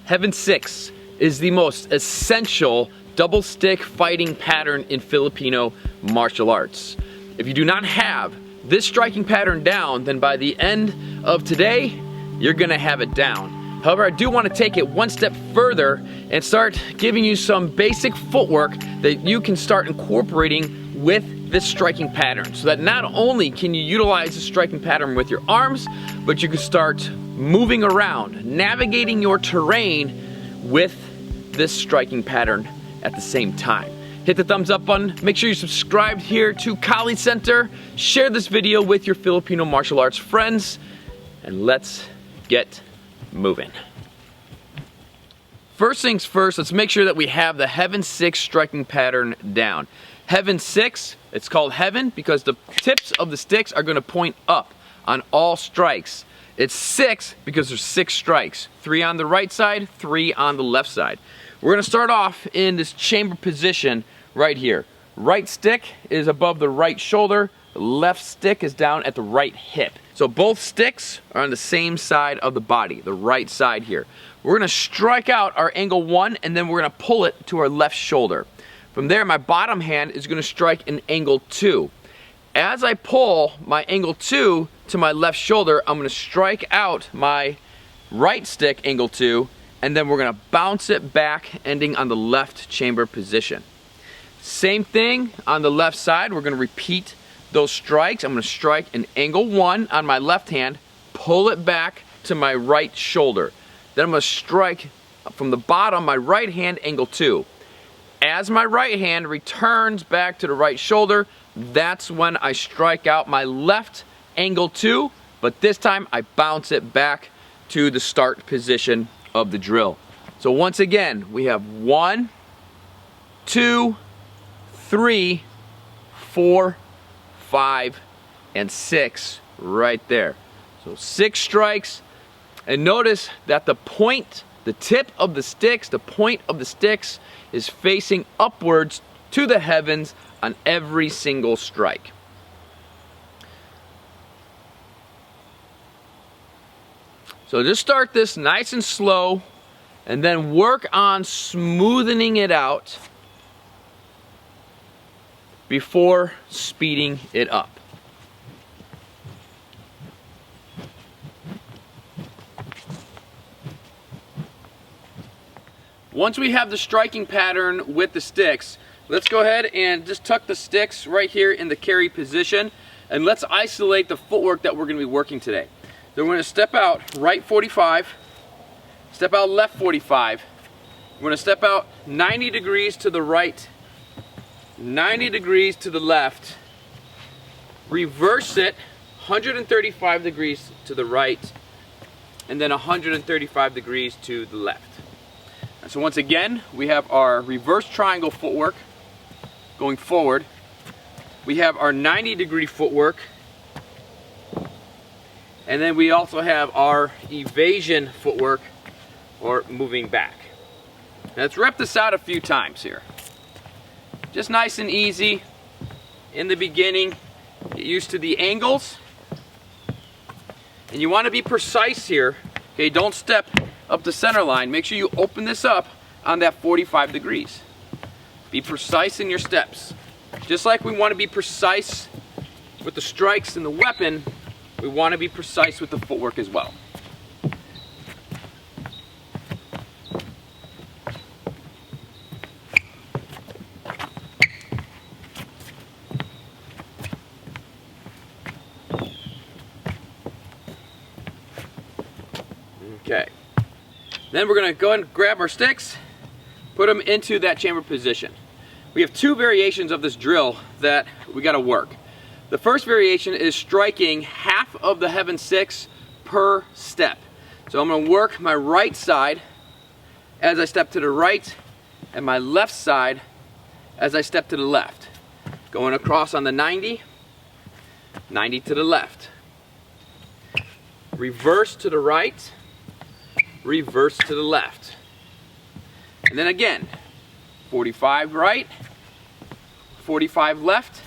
Heaven 6 is the most essential double stick fighting pattern in Filipino martial arts. If you do not have this striking pattern down, then by the end of today, you're gonna have it down. However, I do want to take it one step further and start giving you some basic footwork that you can start incorporating with this striking pattern, so that not only can you utilize the striking pattern with your arms, but you can start moving around, navigating your terrain with this striking pattern at the same time. Hit the thumbs up button, make sure you're subscribed here to Kali Center, share this video with your Filipino martial arts friends, and let's get moving. First things first, let's make sure that we have the Heaven 6 striking pattern down. Heaven 6, it's called Heaven because the tips of the sticks are going to point up on all strikes. It's 6 because there's 6 strikes. 3 on the right side, 3 on the left side. We're going to start off in this chamber position right here. Right stick is above the right shoulder, the left stick is down at the right hip. So both sticks are on the same side of the body, the right side here. We're going to strike out our angle 1 and then we're going to pull it to our left shoulder. From there, my bottom hand is going to strike an angle 2. As I pull my angle 2 to my left shoulder, I'm going to strike out my right stick angle 2, and then we're going to bounce it back, ending on the left chamber position. Same thing on the left side. We're going to repeat those strikes. I'm going to strike an angle 1 on my left hand, pull it back to my right shoulder. Then I'm going to strike from the bottom, my right hand, angle 2. As my right hand returns back to the right shoulder, that's when I strike out my left angle 2, but this time I bounce it back to the start position of the drill. So once again, we have 1, 2, 3, 4, 5, and 6 right there. So 6 strikes, and notice that the point, the tip of the sticks, the point of the sticks is facing upwards to the heavens on every single strike. So just start this nice and slow and then work on smoothing it out before speeding it up. Once we have the striking pattern with the sticks, let's go ahead and just tuck the sticks right here in the carry position, and let's isolate the footwork that we're going to be working today. So we're going to step out right 45, step out left 45, we're going to step out 90 degrees to the right, 90 degrees to the left, reverse it 135 degrees to the right, and then 135 degrees to the left. And so once again, we have our reverse triangle footwork going forward. We have our 90-degree footwork. And then we also have our evasion footwork, or moving back. Now let's rep this out a few times here. Just nice and easy in the beginning. Get used to the angles. And you want to be precise here. Okay, don't step up the center line. Make sure you open this up on that 45 degrees. Be precise in your steps. Just like we want to be precise with the strikes and the weapon, we want to be precise with the footwork as well. Okay. Then we're going to go ahead and grab our sticks, put them into that chamber position. We have 2 variations of this drill that we got to work. The first variation is striking half of the Heaven 6 per step. So I'm going to work my right side as I step to the right, and my left side as I step to the left. Going across on the 90, 90 to the left. Reverse to the right, reverse to the left. And then again, 45 right, 45 left,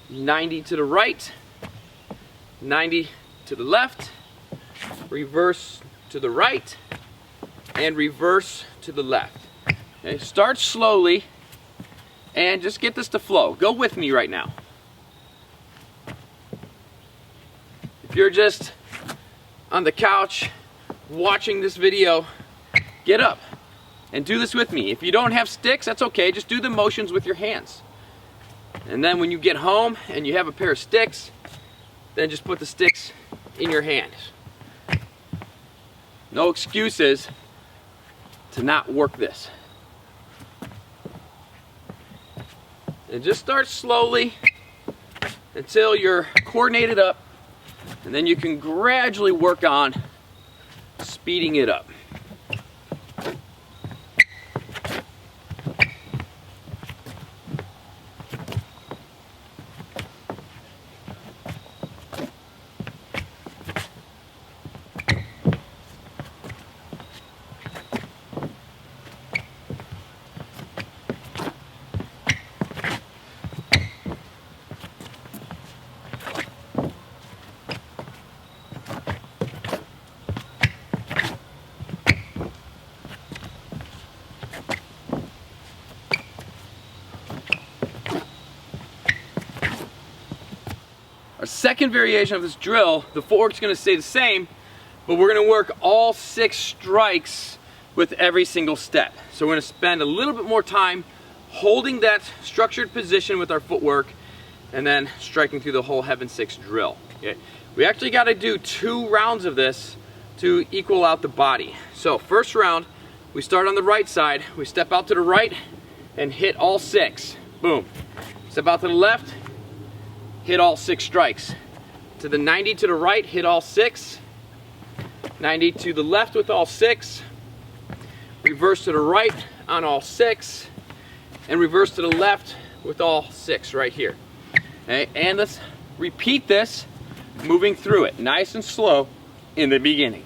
90 to the right, 90 to the left, reverse to the right, and reverse to the left. Okay, start slowly and just get this to flow. Go with me right now. If you're just on the couch watching this video, get up and do this with me. If you don't have sticks, that's okay. Just do the motions with your hands. And then when you get home and you have a pair of sticks, then just put the sticks in your hand. No excuses to not work this. And just start slowly until you're coordinated up, and then you can gradually work on speeding it up. Our second variation of this drill, the footwork's going to stay the same, but we're going to work all 6 strikes with every single step. So we're going to spend a little bit more time holding that structured position with our footwork and then striking through the whole Heaven 6 drill. Okay? We actually got to do 2 rounds of this to equal out the body. So first round, we start on the right side, we step out to the right and hit all 6. Boom. Step out to the left, hit all 6 strikes. To the 90 to the right, hit all 6. 90 to the left with all 6. Reverse to the right on all 6. And reverse to the left with all 6 right here. Okay, and let's repeat this, moving through it nice and slow in the beginning.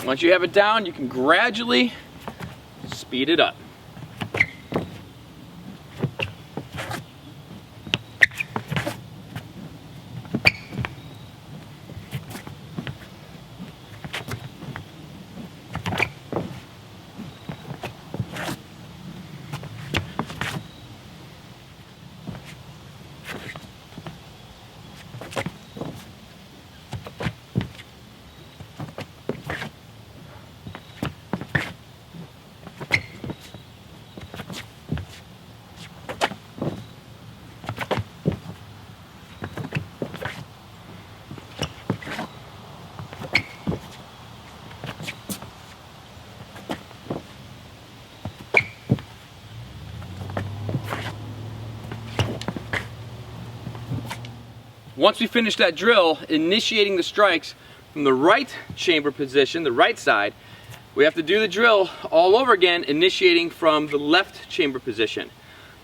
Once you have it down, you can gradually speed it up. Once we finish that drill, initiating the strikes from the right chamber position, the right side, we have to do the drill all over again, initiating from the left chamber position.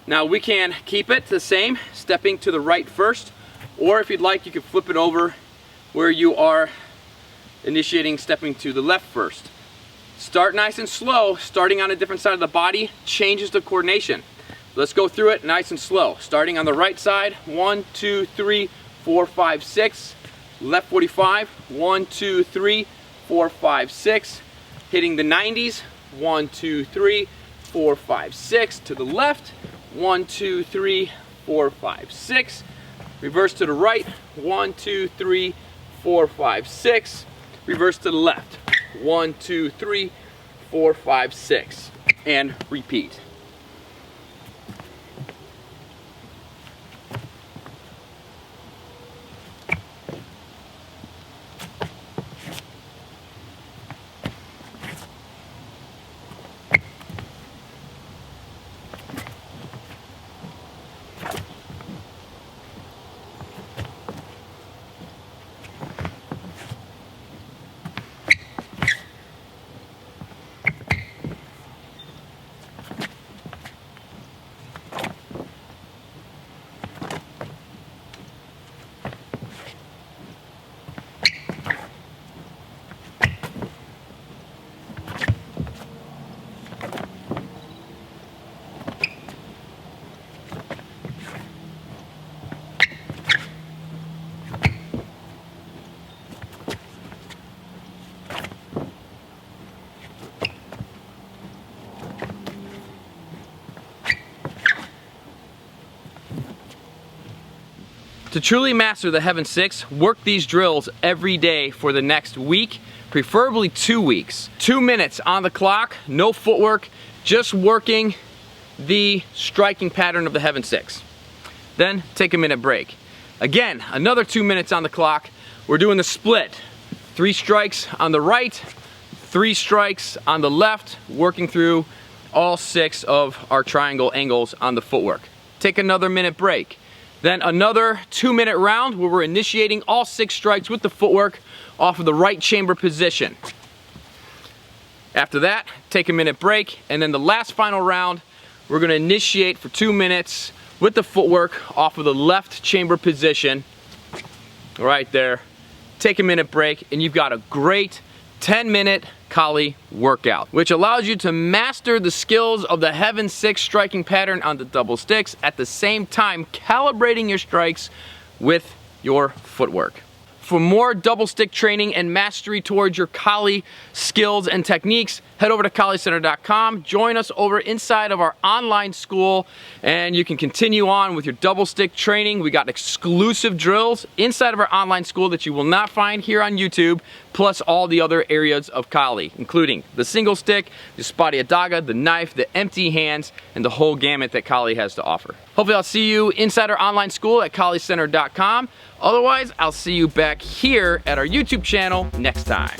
Now we can keep it the same, stepping to the right first, or if you'd like, you can flip it over where you are initiating, stepping to the left first. Start nice and slow, starting on a different side of the body changes the coordination. Let's go through it nice and slow. Starting on the right side, 1, 2, 3, 4, 5, 6. Left 45, 1, 2, 3, 4, 5, 6. Hitting the 90s, 1, 2, 3, 4, 5, 6. To the left, 1, 2, 3, 4, 5, 6. Reverse to the right, 1, 2, 3, 4, 5, 6. Reverse to the left, 1, 2, 3, 4, 5, 6. And repeat. To truly master the Heaven 6, work these drills every day for the next week, preferably 2 weeks. 2 minutes on the clock, no footwork, just working the striking pattern of the Heaven 6. Then take a minute break. Again, another 2 minutes on the clock. We're doing the split. 3 strikes on the right, 3 strikes on the left, working through all 6 of our triangle angles on the footwork. Take another minute break. Then another 2-minute round where we're initiating all 6 strikes with the footwork off of the right chamber position. After that, take a minute break, and then the last final round, we're gonna initiate for 2 minutes with the footwork off of the left chamber position, right there. Take a minute break, and you've got a great 10-minute Kali workout, which allows you to master the skills of the Heaven 6 striking pattern on the double sticks, at the same time calibrating your strikes with your footwork. For more double stick training and mastery towards your Kali skills and techniques, head over to KaliCenter.com. Join us over inside of our online school, and you can continue on with your double stick training. We got exclusive drills inside of our online school that you will not find here on YouTube, plus all the other areas of Kali, including the single stick, the Spadiadaga, the knife, the empty hands, and the whole gamut that Kali has to offer. Hopefully I'll see you inside our online school at KaliCenter.com. Otherwise, I'll see you back here at our YouTube channel next time.